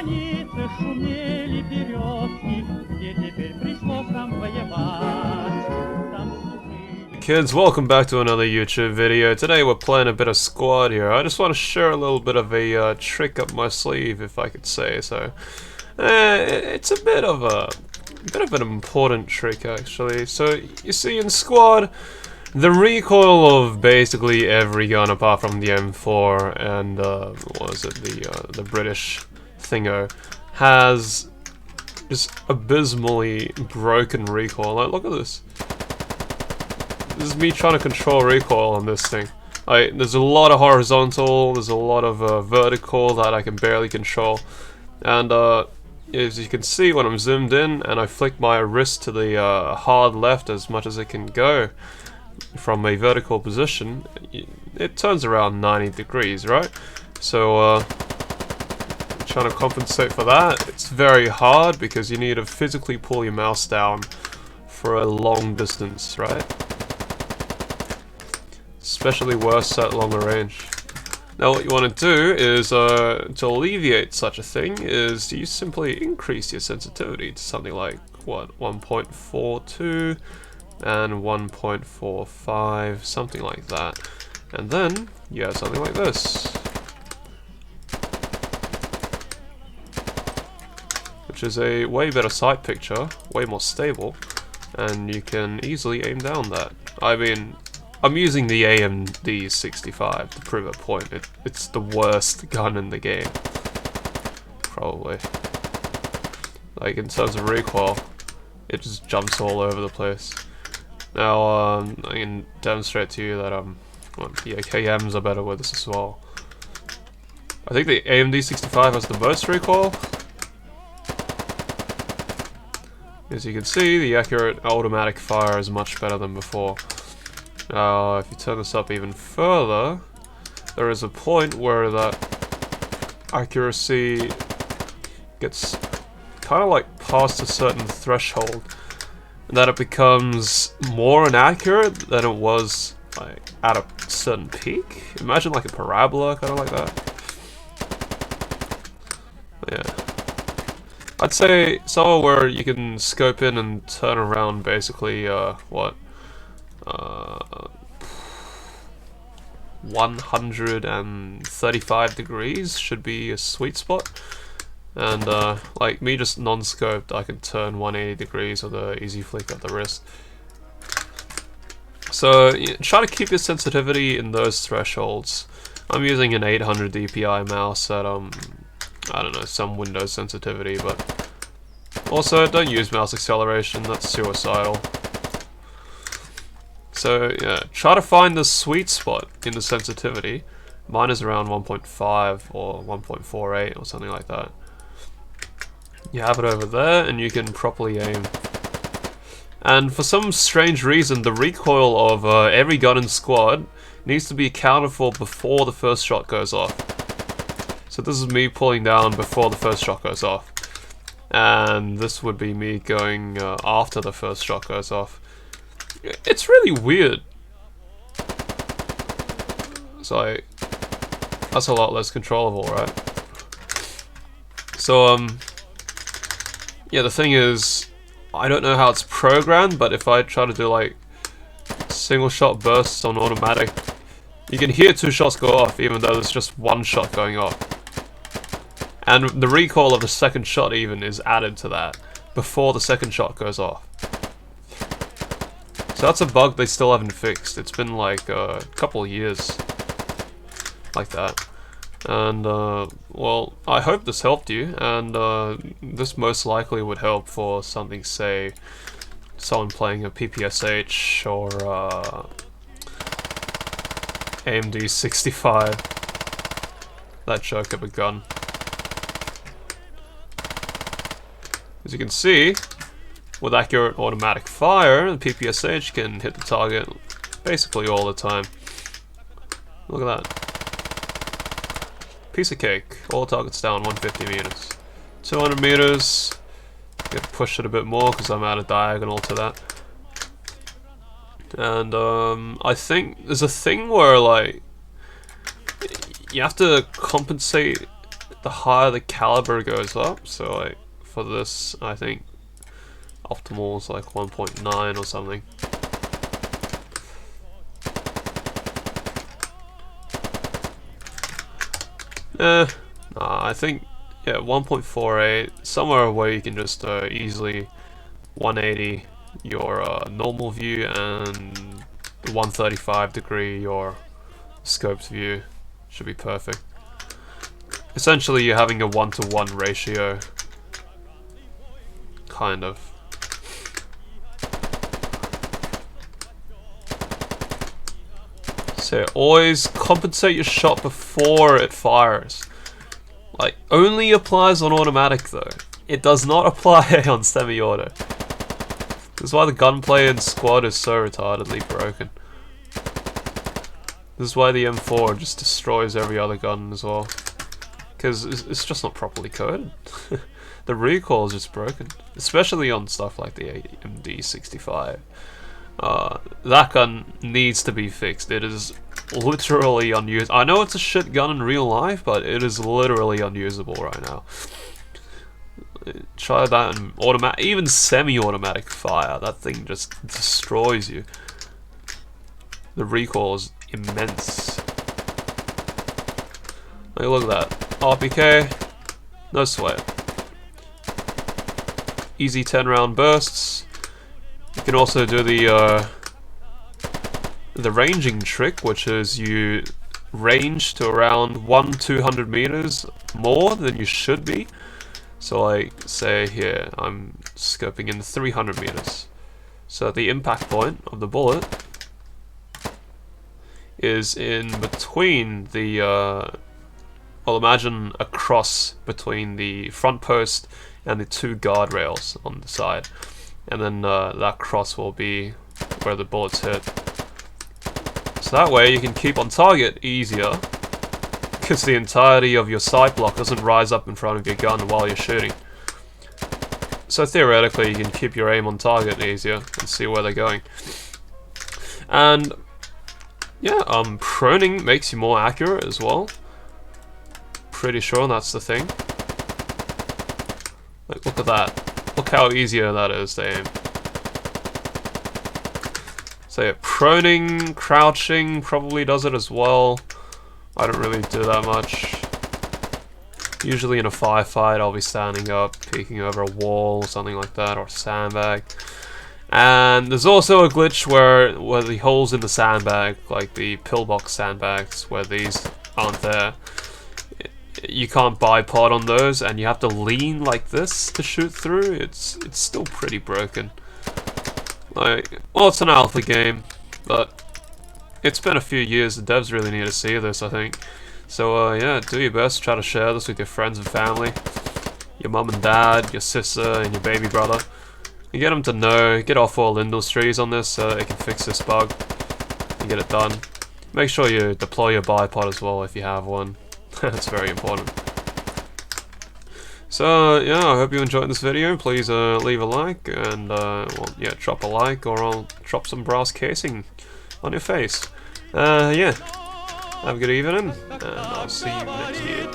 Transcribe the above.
столице шумели березки, где теперь пришлось нам воевать. Там служили... Kids, welcome back to another YouTube video. Today we're playing a bit of squad here. I just want to share a little bit of a trick up my sleeve, if I could say so. It's a bit of an important trick actually. So you see, in squad, the recoil of basically every gun apart from the M4 and what was it, the British thingo, has just abysmally broken recoil. Like, look at this. This is me trying to control recoil on this thing. There's a lot of horizontal, there's a lot of vertical that I can barely control. And as you can see, when I'm zoomed in and I flick my wrist to the hard left as much as it can go from a vertical position, it turns around 90 degrees, right? So trying to compensate for that, it's very hard because you need to physically pull your mouse down for a long distance, right? Especially worse at longer range. Now what you want to do is, to alleviate such a thing, is you simply increase your sensitivity to something like, what, 1.42 and 1.45, something like that. And then you have something like this, which is a way better sight picture, way more stable, and you can easily aim down that. I mean, I'm using the AMD 65 to prove a point. It's the worst gun in the game, probably. Like, in terms of recoil, it just jumps all over the place. Now, I can demonstrate to you that well, the AKMs are better with this as well. I think the AMD 65 has the most recoil. As you can see, the accurate automatic fire is much better than before. Now, if you turn this up even further, there is a point where that accuracy gets kind of like past a certain threshold, and that it becomes more inaccurate than it was like at a certain peak. Imagine like a parabola, kind of like that. Yeah, I'd say somewhere where you can scope in and turn around basically 135 degrees should be a sweet spot. And like me just non-scoped, I can turn 180 degrees with a easy flick of the wrist. So try to keep your sensitivity in those thresholds. I'm using an 800 DPI mouse at I don't know, some Windows sensitivity, but also don't use mouse acceleration, that's suicidal. So yeah, try to find the sweet spot in the sensitivity. Mine is around 1.5 or 1.48 or something like that. You have it over there and you can properly aim. And for some strange reason, the recoil of every gun in squad needs to be accounted for before the first shot goes off. So this is me pulling down before the first shot goes off. And this would be me going after the first shot goes off. It's really weird. So that's a lot less controllable, right? So yeah, the thing is, I don't know how it's programmed, but if I try to do like single shot bursts on automatic, you can hear two shots go off even though there's just one shot going off. And the recoil of the second shot even is added to that before the second shot goes off. So that's a bug they still haven't fixed. It's been like a couple of years like that. And well, I hope this helped you, and this most likely would help for something, say, someone playing a PPSH or AMD 65. That joke of a gun. As you can see, with accurate automatic fire, the PPSH can hit the target basically all the time. Look at that. Piece of cake. All targets down 150 meters. 200 meters. Get to push it a bit more because I'm out of diagonal to that. And I think there's a thing where like you have to compensate the higher the caliber goes up. So like for this, I think optimal is like 1.9 or something. Nah, I think, yeah, 1.48, somewhere where you can just easily 180 your normal view and 135 degree your scoped view should be perfect. Essentially you're having a 1-to-1 ratio, kind of. So always compensate your shot before it fires. Like, only applies on automatic though. It does not apply on semi-auto. This is why the gunplay in squad is so retardedly broken. This is why the M4 just destroys every other gun as well. Because it's just not properly coded. The recoil is just broken. Especially on stuff like the MD65. That gun needs to be fixed. It is literally unusable. I know it's a shit gun in real life, but it is literally unusable right now. Try that in automatic, even semi-automatic fire. That thing just destroys you. The recoil is immense. Like, look at that. RPK, no sweat. Easy 10-round bursts. You can also do the ranging trick, which is you range to around 100-200 meters more than you should be. So like, say here, I'm scoping in 300 meters. So the impact point of the bullet is in between the, well, imagine a cross between the front post and the two guardrails on the side. And then that cross will be where the bullets hit. So that way you can keep on target easier, because the entirety of your sight block doesn't rise up in front of your gun while you're shooting. So theoretically you can keep your aim on target easier and see where they're going. And yeah, proning makes you more accurate as well. Pretty sure that's the thing. Like, look at that. Look how easier that is to aim. So yeah, proning, crouching probably does it as well. I don't really do that much. Usually in a firefight I'll be standing up, peeking over a wall, something like that, or a sandbag. And there's also a glitch where the holes in the sandbag, like the pillbox sandbags, where these aren't there, you can't bipod on those, and you have to lean like this to shoot through. It's still pretty broken. Like, well, it's an alpha game, but it's been a few years. The devs really need to see this, I think. So yeah, do your best. Try to share this with your friends and family, your mum and dad, your sister, and your baby brother. You get them to know. Get off all industries on this so they can fix this bug and get it done. Make sure you deploy your bipod as well if you have one. That's very important. So yeah, I hope you enjoyed this video. Please leave a like and well, yeah, drop a like, or I'll drop some brass casing on your face. Yeah, have a good evening, and I'll see you next year.